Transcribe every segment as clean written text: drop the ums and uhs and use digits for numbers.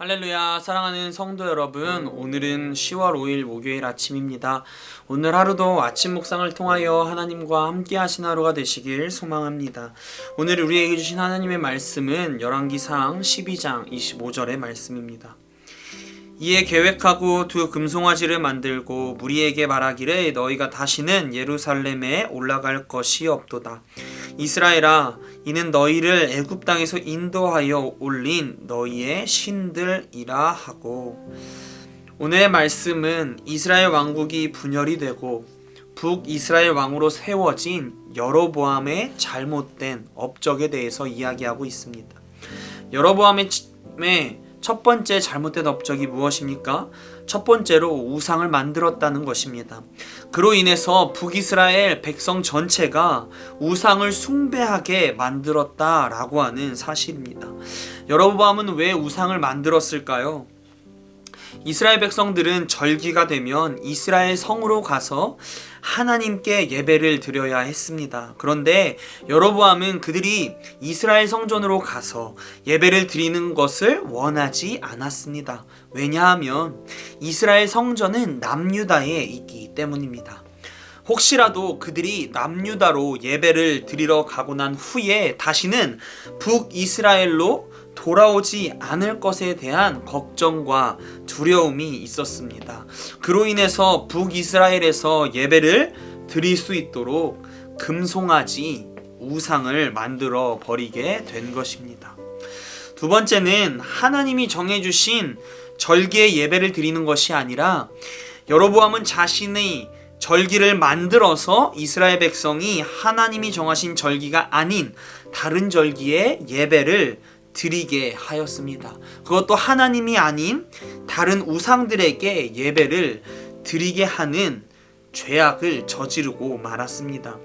할렐루야, 사랑하는 성도 여러분, 오늘은 10월 5일 목요일 아침입니다. 오늘 하루도 아침 묵상을 통하여 하나님과 함께 하신 하루가 되시길 소망합니다. 오늘 우리에게 주신 하나님의 말씀은 열왕기상 12장 25절의 말씀입니다. 이에 계획하고 두 금송아지를 만들고 무리에게 말하기를 너희가 다시는 예루살렘에 올라갈 것이 없도다. 이스라엘아, 이는 너희를 애굽 땅에서 인도하여 올린 너희의 신들이라 하고. 오늘의 말씀은 이스라엘 왕국이 분열이 되고 북이스라엘 왕으로 세워진 여로보암의 잘못된 업적에 대해서 이야기하고 있습니다. 여로보암의 첫 번째 잘못된 업적이 무엇입니까? 첫 번째로 우상을 만들었다는 것입니다. 그로 인해서 북이스라엘 백성 전체가 우상을 숭배하게 만들었다라고 하는 사실입니다. 여로보암은 왜 우상을 만들었을까요? 이스라엘 백성들은 절기가 되면 이스라엘 성으로 가서 하나님께 예배를 드려야 했습니다. 그런데 여로보암은 그들이 이스라엘 성전으로 가서 예배를 드리는 것을 원하지 않았습니다. 왜냐하면 이스라엘 성전은 남유다에 있기 때문입니다. 혹시라도 그들이 남유다로 예배를 드리러 가고 난 후에 다시는 북이스라엘로 돌아오지 않을 것에 대한 걱정과 두려움이 있었습니다. 그로 인해서 북이스라엘에서 예배를 드릴 수 있도록 금송아지 우상을 만들어 버리게 된 것입니다. 두 번째는 하나님이 정해주신 절기의 예배를 드리는 것이 아니라 여로보암은 자신의 절기를 만들어서 이스라엘 백성이 하나님이 정하신 절기가 아닌 다른 절기의 예배를 드리게 하였습니다. 그것도 하나님이 아닌 다른 우상들에게 예배를 드리게 하는 죄악을 저지르고 말았습니다.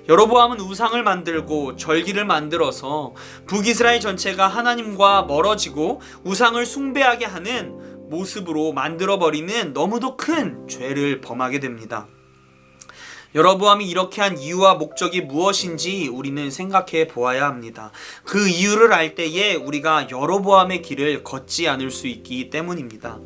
여로보암은 우상을 만들고 절기를 만들어서 북이스라엘 전체가 하나님과 멀어지고 우상을 숭배하게 하는 모습으로 만들어버리는 너무도 큰 죄를 범하게 됩니다. 여로보암이 이렇게 한 이유와 목적이 무엇인지 우리는 생각해 보아야 합니다. 그 이유를 알 때에 우리가 여로보암의 길을 걷지 않을 수 있기 때문입니다.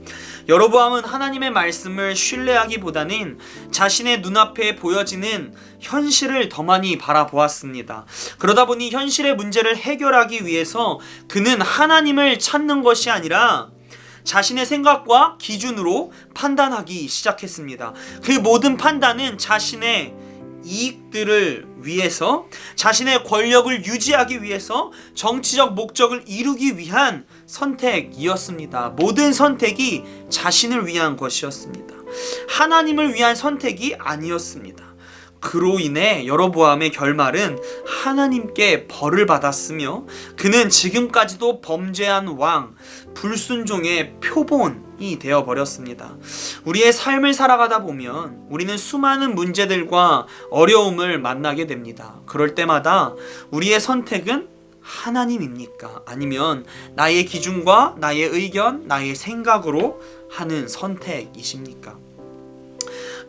여로보암은 하나님의 말씀을 신뢰하기보다는 자신의 눈앞에 보여지는 현실을 더 많이 바라보았습니다. 그러다 보니 현실의 문제를 해결하기 위해서 그는 하나님을 찾는 것이 아니라 자신의 생각과 기준으로 판단하기 시작했습니다. 그 모든 판단은 자신의 이익들을 위해서, 자신의 권력을 유지하기 위해서, 정치적 목적을 이루기 위한 선택이었습니다. 모든 선택이 자신을 위한 것이었습니다. 하나님을 위한 선택이 아니었습니다. 그로 인해 여로보암의 결말은 하나님께 벌을 받았으며 그는 지금까지도 범죄한 왕, 불순종의 표본이 되어버렸습니다. 우리의 삶을 살아가다 보면 우리는 수많은 문제들과 어려움을 만나게 됩니다. 그럴 때마다 우리의 선택은 하나님입니까? 아니면 나의 기준과 나의 의견, 나의 생각으로 하는 선택이십니까?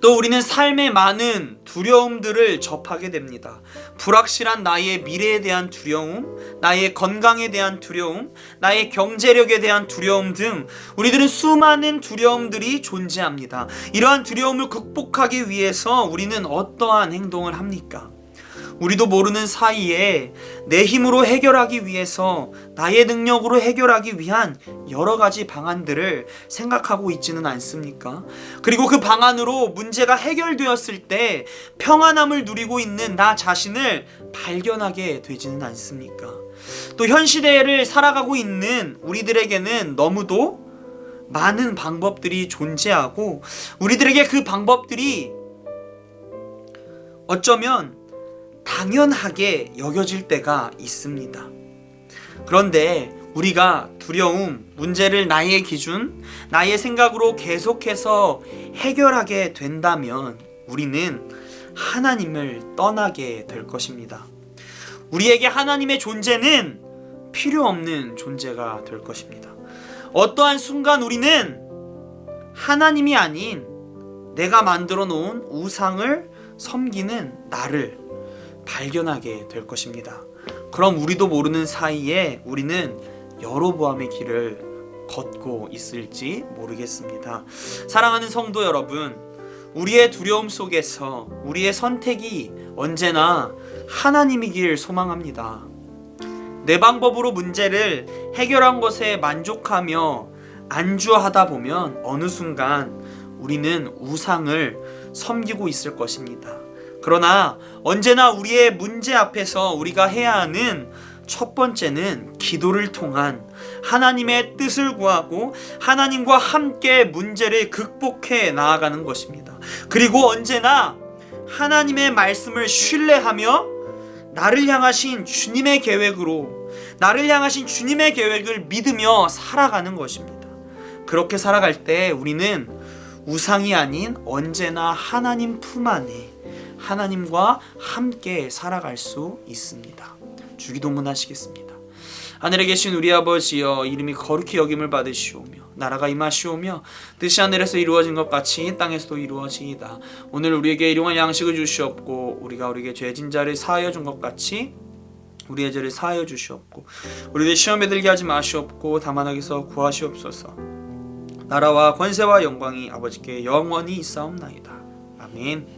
또 우리는 삶의 많은 두려움들을 접하게 됩니다. 불확실한 나의 미래에 대한 두려움, 나의 건강에 대한 두려움, 나의 경제력에 대한 두려움 등 우리들은 수많은 두려움들이 존재합니다. 이러한 두려움을 극복하기 위해서 우리는 어떠한 행동을 합니까? 우리도 모르는 사이에 내 힘으로 해결하기 위해서, 나의 능력으로 해결하기 위한 여러 가지 방안들을 생각하고 있지는 않습니까? 그리고 그 방안으로 문제가 해결되었을 때 평안함을 누리고 있는 나 자신을 발견하게 되지는 않습니까? 또 현 시대를 살아가고 있는 우리들에게는 너무도 많은 방법들이 존재하고 우리들에게 그 방법들이 어쩌면 당연하게 여겨질 때가 있습니다. 그런데 우리가 두려움, 문제를 나의 기준, 나의 생각으로 계속해서 해결하게 된다면 우리는 하나님을 떠나게 될 것입니다. 우리에게 하나님의 존재는 필요 없는 존재가 될 것입니다. 어떠한 순간 우리는 하나님이 아닌 내가 만들어 놓은 우상을 섬기는 나를 발견하게 될 것입니다. 그럼 우리도 모르는 사이에 우리는 여로보암의 길을 걷고 있을지 모르겠습니다. 사랑하는 성도 여러분, 우리의 두려움 속에서 우리의 선택이 언제나 하나님이길 소망합니다. 내 방법으로 문제를 해결한 것에 만족하며 안주하다 보면 어느 순간 우리는 우상을 섬기고 있을 것입니다. 그러나 언제나 우리의 문제 앞에서 우리가 해야 하는 첫 번째는 기도를 통한 하나님의 뜻을 구하고 하나님과 함께 문제를 극복해 나아가는 것입니다. 그리고 언제나 하나님의 말씀을 신뢰하며 나를 향하신 주님의 계획으로, 나를 향하신 주님의 계획을 믿으며 살아가는 것입니다. 그렇게 살아갈 때 우리는 우상이 아닌 언제나 하나님 품 안에 하나님과 함께 살아갈 수 있습니다. 주기도문 하시겠습니다. 하늘에 계신 우리 아버지여, 이름이 거룩히 여김을 받으시오며 나라가 임하시오며 뜻이 하늘에서 이루어진 것 같이 땅에서도 이루어지이다. 오늘 우리에게 일용할 양식을 주시옵고 우리가 우리에게 죄진 자를 사하여 준 것 같이 우리의 죄를 사하여 주시옵고 우리를 시험에 들게 하지 마시옵고 다만 악에서 구하시옵소서. 나라와 권세와 영광이 아버지께 영원히 있사옵나이다. 아멘.